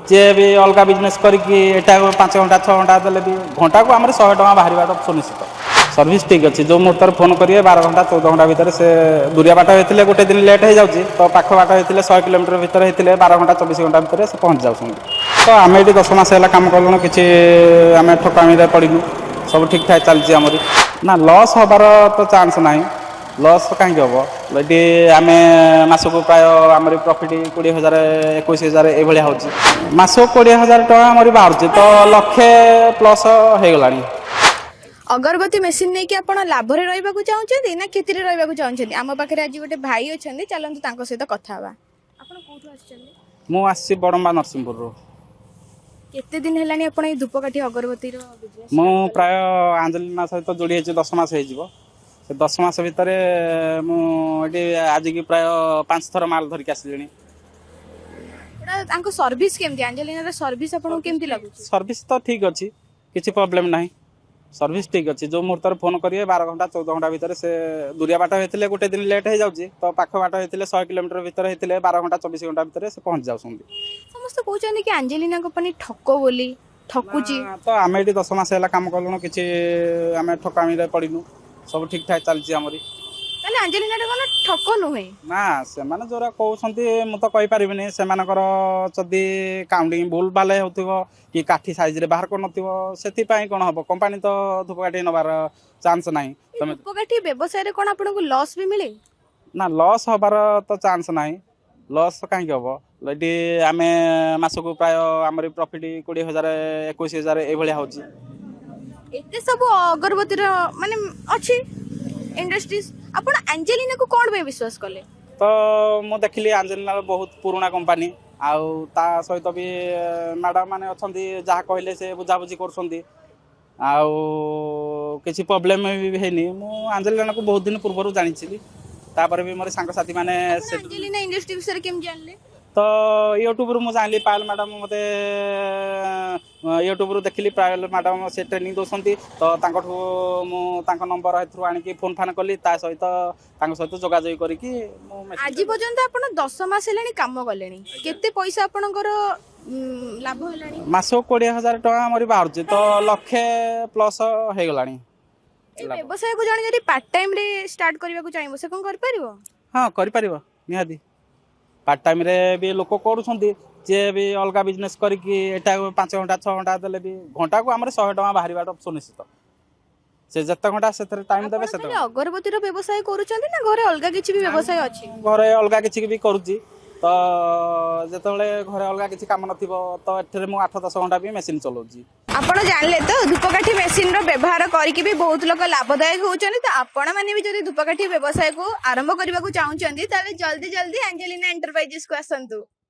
जे भी अलग बिजनेस करके 5 घंटा 6 घंटा देले भी घंटा को आम 100 टका बाहर सुनिश्चित सर्विस ठीक अच्छी जो मुहूर्त फोन करेंगे 12 घंटा 14 घंटा भितर से दूरिया बाट होते गोटे दिन लेट हो जाऊँगी तो पाख बाट होते 100 किलोमीटर भितर होते 12 घंटा 24 घंटा भितर से पहुँच जाऊँ तो आम ये 10 मास है कम कलुँ कि आम ठकामी पड़ू सब ठीक ठाक चलती आमरी ना लॉस हबार तो चांस ना लॉस कहीं हम ये आम मसक प्राय आम प्रॉफिट 20,000 21,000 ये मसक 20,000 टका आमरी बाहर तो लक्षे प्लस हो गला अगरबत्ती मेसीन नहीं कि आपण लाभरे रहिबा को चाहुचंदी ना खेती रे रहिबा को चाहुचंदी आम पाखरे आज गोटे भाई अछंदी चलंतु तांको सहित कथा हवा आपण कोठु आछंदी मु आसी बड़म्बा नरसिंहपुर रो केते दिन हेलानी आपण ए धूपकाठी अगरबत्ती रो बिजनेस मु प्राय आंजलिना सहित जोड़ी है 10 मास हो 10 मास भितर मुझे आज की प्राय 5 थर माल धरिक आसिली तांको सर्विस केमती अंजलिना रे सर्विस आपण केमती लागु सर्विस तो ठीक अच्छी किसी प्रॉब्लम नहीं सर्विस ठीक अच्छी जो मुहूर्त फोन करेंगे 12 घंटा 14 घंटा भितर से दूरिया बाट होते गोटे दिन लेट हो जाऊँगी तो पाख बाट होते 100 किलोमीटर भितर होते 12 घंटा 24 घंटा भितर से पहुँच जाऊँ समस्त कहते कि अंजलिना कंपनी ठको बोली ठकुची तो आम ये 10 मास है कम कलुँ कि आम ठकामी पड़ू सब ठीक ठाक चलती आमरी ताले अंजलिना रे कोन ठको नुहे ना से माने जोरा कहउछंती मु तो कहि परिबिनी से मानकर जदी काउंटिंग भूल भाले होतिबो कि काठी साइज रे बाहर को नथिबो सेति पई कोन हबो कंपनी तो धूपकाठी नबार चांस नाही तमे धूपकाठी व्यवसाय रे कोन आपन को लॉस भी मिले ना लॉस हबार तो चांस नाही लॉस काहे हबो लडी आमे मासको प्राय हमर प्रॉफिट 20,000 21,000 ए भलिया होची एते सब अगरबत्ती रो माने अछि इंडस्ट्रीज आपण अंजलिना को कोन बे विश्वास कले तो मु देखली अंजलिना बहुत पुराना कंपनी आउ ता सहित भी मैडम माने अछंती जहा कहले से बुझाबुझी करछंती आउ किसी प्रॉब्लम भी हेनी मु अंजलिना को बहुत दिन पूर्व जानी तापर भी मोर सांग साथी माने अंजलिना इंडस्ट्री विषय केम जानले तो यूट्यूब रू जानी पायल मैडम मते यूट्यूब रू देखली पायल मैडम से ट्रेनिंग दोसंती तो तांकठू मु तांको नंबर हेथ्रु आनी फोन फान कली ता सहित तांको सहित जोगाजोग करिकी मु आज पर्यंत आपण 10 मास हेलानी काम गलेनी केते पैसा आपनकर लाभ हेलानी मासो 20,000 टका हमरी बाहर तो लक्षे प्लस हो गलानी ए व्यवसाय को जानि जदी पार्ट टाइम रे स्टार्ट करबा को चाहिबो से कोन कर परिबो हां करि परिबो निहादी पार्ट टाइम रे भी लोक करूछंती जे भी अलग बिजनेस करके 5 घंटा 6 घंटा देले भी घंटा को हमरे 100 टका बाहर बाट सुनिश्चित से जत्ता घंटा से टाइम देबे से अगरबत्ती रो व्यवसाय करूछंती ना घरे अलग किछि भी व्यवसाय अछि घरे अलग किछि भी करूची तो जतले घरे अलग किछि काम नथिबो तो एठरे मु 8-10 घंटा भी मशीन चलाउची आपण जानले तो धूपकाठी मेसिन रो व्यवहार करके भी बहुत लोग लाभदायक होउछनी तो आपण माने भी जदी धूपकाठी व्यवसाय को आरंभ करबा को चाहुचंदी ताले जल्दी जल्दी अंजलिना एंटरप्राइजेस को आसंतु।